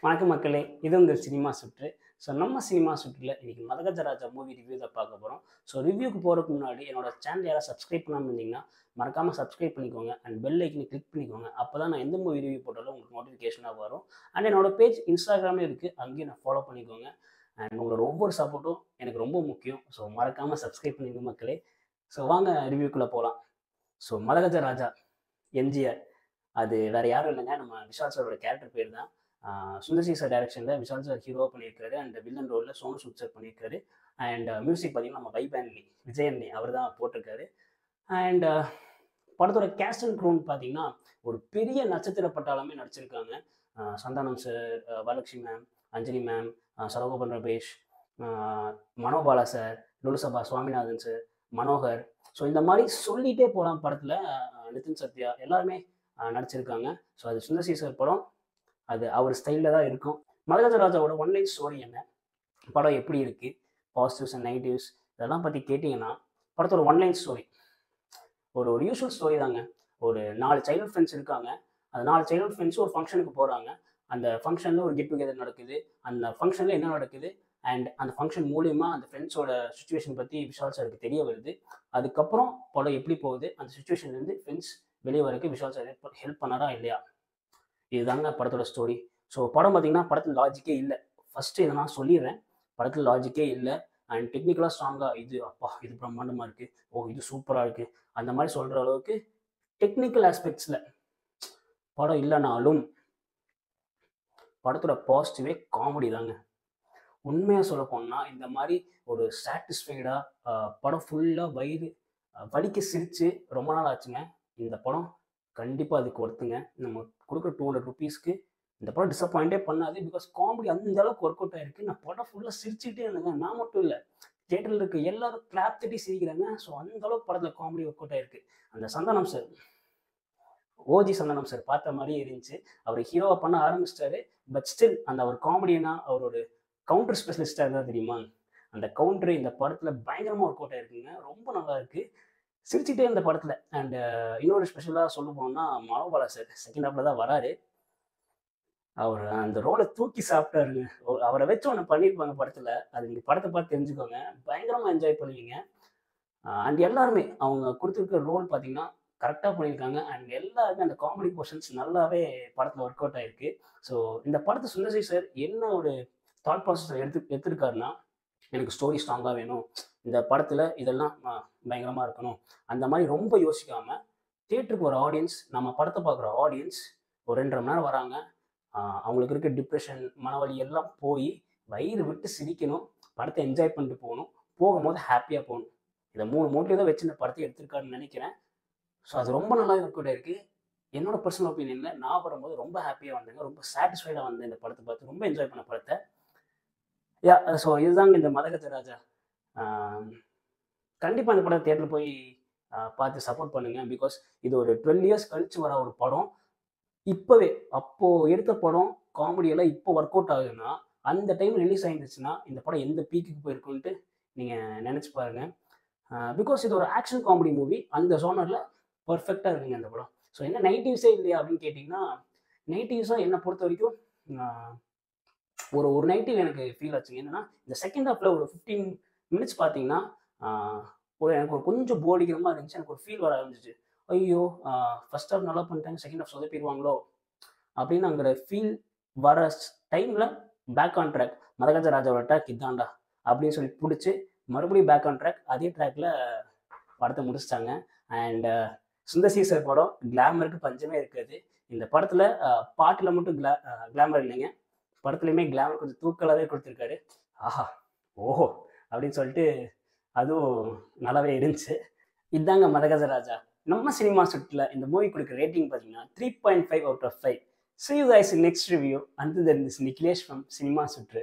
வணக்கம் மக்களே! இது உங்கள் சினிமா சுற்று. நம்ம சினிமா சுற்றுல இன்னைக்கு மரகஜராஜா மூவி ரிவ்யூ தான் பார்க்க போறோம். ரிவ்யூக்கு போறதுக்கு முன்னாடி என்னோட சேனல் யாராவது சப்ஸ்கிரைப் பண்ணாம இருந்தீங்கன்னா, மறக்காம சப்ஸ்கிரைப் பண்ணிக்கோங்க. அண்ட் பெல் ஐக்கனை கிளிக் பண்ணிக்கோங்க. அப்பதான் நான் எந்த மூவி ரிவ்யூ போட்டாலும் உங்களுக்கு நோட்டிஃபிகேஷனா வரும். அண்ட் என்னோட பேஜ் இன்ஸ்டாகிராம்லயும் இருக்கு. அங்கேயும் நான் ஃபாலோ பண்ணிக்கோங்க. அண்ட் உங்களோட ஒவ்வொரு சப்போர்ட்டும் எனக்கு ரொம்ப முக்கியம். மறக்காம சப்ஸ்கிரைப் பண்ணிடுங்க மக்களே. வாங்க ரிவ்யூக்குள்ள போலாம். மரகஜராஜா எம்ஜிஆர். அது வேற யாரும் இல்லைங்க. நம்ம விஷால் சாரோட கேரக்டர் பேர் தான். சுந்தர் சி சார் டைரக்ஷன்ல விஷால் சார் ஹீரோவா பண்ணியிருக்காரு. அண்ட் வில்லன் ரோல்ல சோனு சூட் சார் பண்ணியிருக்காரு. அண்ட் மியூசிக் பார்த்தீங்கன்னா, நம்ம வைப் விஜயண்ணி அவர் தான் போட்டிருக்காரு. அண்ட் படத்தோட கேஸ்ட் அண்ட் க்ரூன்னு பார்த்தீங்கன்னா, ஒரு பெரிய நட்சத்திர பட்டாளமே நடிச்சிருக்காங்க. சந்தானம் சார், வரலட்சுமி மேம், அஞ்சலி மேம், சரகோபன் ரமேஷ், அ மனோபாலா சார், லுலுசபா சுவாமிநாதன் சார், மனோகர். இந்த மாரி சொல்லிட்டே போலாம் படத்துல. நிதின் சத்யா எல்லாருமே நடிச்சிருக்காங்க. அது சுந்தர் சி சார் படம். அது அவர் ஸ்டைல்ல தான் இருக்கும். மரகஜராஜாவோட ஒன்லைன் ஸ்டோரி என்ன? படம் எப்படி இருக்கு? பாசிட்டிவ்ஸ் அண்ட் நெகட்டிவ்ஸ் இதெல்லாம் பத்தி கேட்டீங்கன்னா, படத்தோட ஒன்லைன் ஸ்டோரி ஒரு ஒரு யூசுவல் ஸ்டோரி தாங்க. ஒரு 4 சைல்ட்ஹுட் ஃப்ரெண்ட்ஸ் இருக்காங்க. அந்த 4 சைல்ட்ஹுட் ஃப்ரெண்ட்ஸும் ஒரு ஃபங்ஷனுக்கு போறாங்க. அந்த ஃபங்ஷன்ல ஒரு கெட் டுகெதர் நடக்குது. அந்த ஃபங்ஷன்ல என்ன நடக்குது? அண்ட் அந்த ஃபங்ஷன் மூலியமா அந்த ஃப்ரெண்ட்ஸோட சிச்சுவேஷன் பத்தி விஷால் சாருக்கு தெரிய வருது. அதுக்கப்புறம் படம் எப்படி போகுது? அந்த சிச்சுவேஷன்லேருந்து ஃப்ரெண்ட்ஸ் வெளிய வரக்கு விஷால் சார் ஹெல்ப் பண்ணாரா? இல்லையா? இதுதாங்க படத்தோட ஸ்டோரி. படம் பார்த்தீங்கன்னா, படத்துல லாஜிக்கே இல்ல. ஃபர்ஸ்ட்டு இத நான் சொல்லிர்றேன். படத்துல லாஜிக்கே இல்ல. அண்ட் டெக்னிக்கலா ஸ்ட்ராங்கா இது அப்பா! இது பிரம்மாண்டமா இருக்கு. ஓ! இது சூப்பரா இருக்கு. அந்த மாரி சொல்ற அளவுக்கு டெக்னிக்கல் ஆஸ்பெக்ட்ஸ்ல படம் இல்லனாலும், படத்தோட பாசிட்டிவே காமெடி தாங்க. உண்மையா சொல்லப்போனா, இந்த மாரி ஒரு சாட்டிஸ்ஃபைடா அ படம் ஃபுல்லா வயிறு வலிக்க சிரிச்சு ரொம்ப நாள் ஆச்சுங்க. இந்த படம் கண்டிப்பா அதுக்கு ஒர்த்துங்க. நம்ம குடுக்குற ₹200க்கு இந்த படம் டிசப்பாயிண்டே பண்ணாது. பிகாஸ் காமெடி அந்த அளவுக்கு ஒர்க் அவுட் ஆயிருக்கு. நான் படம் ஃபுல்லா சிரிச்சுக்கிட்டே இருந்தேங்க. நான் மட்டும் இல்ல. தியேட்டர்ல இருக்க எல்லாரும் கிளாப் தட்டி சிரிக்கிறாங்க. அந்த அளவுக்கு படத்துல காமெடி ஒர்க் அவுட் ஆயிருக்கு. அந்த Santhanam sir, OG Santhanam sir பார்த்த மாரியே இருந்துச்சு. அவரு ஹீரோவா பண்ண ஆரம்பிச்சுட்டாரு. பட் ஸ்டில் அந்த அவர் காமெடியனா அவர் ஒரு கவுண்டர் ஸ்பெஷலிஸ்ட்டா இருந்தார் தெரியுமா? அந்த கவுண்டர் இந்த படத்துல பயங்கரமா ஒர்க் அவுட் ஆயிருக்குங்க. ரொம்ப நல்லா இருக்கு. சிரிச்சுட்டே இருந்த படத்துல. அண்ட் இன்னொரு ஸ்பெஷலா சொல்ல போனோம்னா, மனோபாலா சார் செகண்ட் ஹாஃப்ல தான் வராரு. அவரு அந்த ரோல தூக்கி சாப்பிட்டாருங்க. அவர வச்சு ஒண்ணு பண்ணியிருப்பாங்க படத்துல. அது நீங்க படத்த பார்த்து தெரிஞ்சுக்கோங்க. பயங்கரமா என்ஜாய் பண்ணுவீங்க. அண்ட் எல்லாருமே அவங்க குடுத்திருக்கிற ரோல் பார்த்தீங்கன்னா, கரெக்ட்டா பண்ணியிருக்காங்க. அண்ட் எல்லாருமே அந்த காமெடி போர்ஷன்ஸ் நல்லாவே படத்துல ஒர்க் அவுட் ஆயிருக்கு. ஸோ இந்த படத்த சுந்தர் சார் என்ன ஒரு தாட் ப்ராசஸ் எடுத்திருக்காருன்னா, எனக்கு ஸ்டோரி ஸ்ட்ராங்கா வேணும். இந்த படத்துல இதெல்லாம் பயங்கரமா இருக்கணும். அந்த மாரி ரொம்ப யோசிக்காம, தியேட்டருக்கு ஒரு ஆடியன்ஸ், நம்ம படத்த பார்க்குற ஆடியன்ஸ் ஒரு 2 1/2 மணி நேரம் வராங்க. அவங்களுக்கு இருக்க டிப்ரஷன், மனவலி எல்லாம் போயி, வயிறு விட்டு சிரிக்கணும். படத்த என்ஜாய் பண்ணிட்டு போணும். போகும்போது ஹேப்பியா போணும். இத 3 மோட்டிவ் தான் வச்சு இந்த படத்த எடுத்திருக்காருன்னு நெனைக்கிறேன். அது ரொம்ப நல்லாவே ஒர்க் அவுட் ஆயிருக்கு. என்னோட பெர்சனல் ஒப்பீனியன்ல நான் வரும்போது ரொம்ப ஹேப்பியா வந்தேங்க. ரொம்ப சாட்டிஸ்ஃபைடா வந்தேன் இந்த படத்த பார்த்து. ரொம்ப என்ஜாய் பண்ணேன் படத்த. யாஹ்! இதுதாங்க இந்த மரகத ராஜா. ஆ கண்டிப்பா இந்த படத்த தியேட்டர்ல போய் பார்த்து சப்போர்ட் பண்ணுங்க. பிகாஸ் இது ஒரு 12 இயர்ஸ் கழிச்சு வர ஒரு படம். இப்பவே அப்போ எடுத்த படம் காமெடி எல்லாம் இப்போ ஒர்க் அவுட் ஆகுதுன்னா, அந்த டைம் ரிலீஸ் ஆயிருந்துச்சுன்னா, இந்த படம் எந்த பீக்குக்கு போயிருக்குன்ட்டு நீங்க நெனச்சு பாருங்க. பிகாஸ் இது ஒரு ஆக்ஷன் காமெடி மூவி. அந்த ஜோனர்ல பெர்ஃபெக்ட்டா இருக்குங்க இந்த படம். என்ன நெகட்டிவ்ஸே இல்லையா அப்படின்னு கேட்டீங்கன்னா, நெகட்டிவ்ஸா என்ன பொறுத்தவரைக்கும் அ ஒரு ஒரு நெகட்டிவ் எனக்கு ஃபீல் ஆச்சுங்க. என்னன்னா, இந்த செகண்ட் ஹாஃப்ல ஒரு 15 மினிட்ஸ் பார்த்தீங்கன்னா, ஆ எனக்கு ஒரு கொஞ்சம் போர் அடிக்கிற மாரி இருந்துச்சு. எனக்கு ஒரு ஃபீல் வர ஆரம்பிச்சுச்சு. ஐயோ! ஃபர்ஸ்ட் ஹாஃப் நல்லா பண்ணிட்டாங்க. செகண்ட் ஹாஃப் சொதப்பிருவாங்களோ! அப்படின்னுங்கிற ஃபீல் வர டைம்ல பேக் ஆன் ட்ராக். மரகஜ ராஜாவோட ட்ராக் இதான்டா அப்படின்னு சொல்லி புடிச்சு, மறுபடியும் பேக் ஆன் ட்ராக். அதே ட்ராக்ல படத்த முடிச்சுட்டாங்க. அண்ட் சுந்தர் சி சார் படம் கிளாமருக்கு பஞ்சமே இருக்காது. இந்த படத்துல பாட்டுல மட்டும் கிளாமர் இல்லைங்க. படத்துலயுமே கிளாமர் கொஞ்சம் தூக்கலாவே குடுத்துருக்காரு. ஆஹா! ஓஹோ! அப்படின்னு சொல்லிட்டு அதுவும் நல்லாவே இருந்துச்சு. இதாங்க மரகத ராஜா. நம்ம சினிமா சுட்டுல இந்த மூவி குடுக்குற ரேட்டிங் பார்த்தீங்கன்னா, 3.5 out of 5. See you guys in next review. Until then, this is Nikhilesh from Cinema Sutra.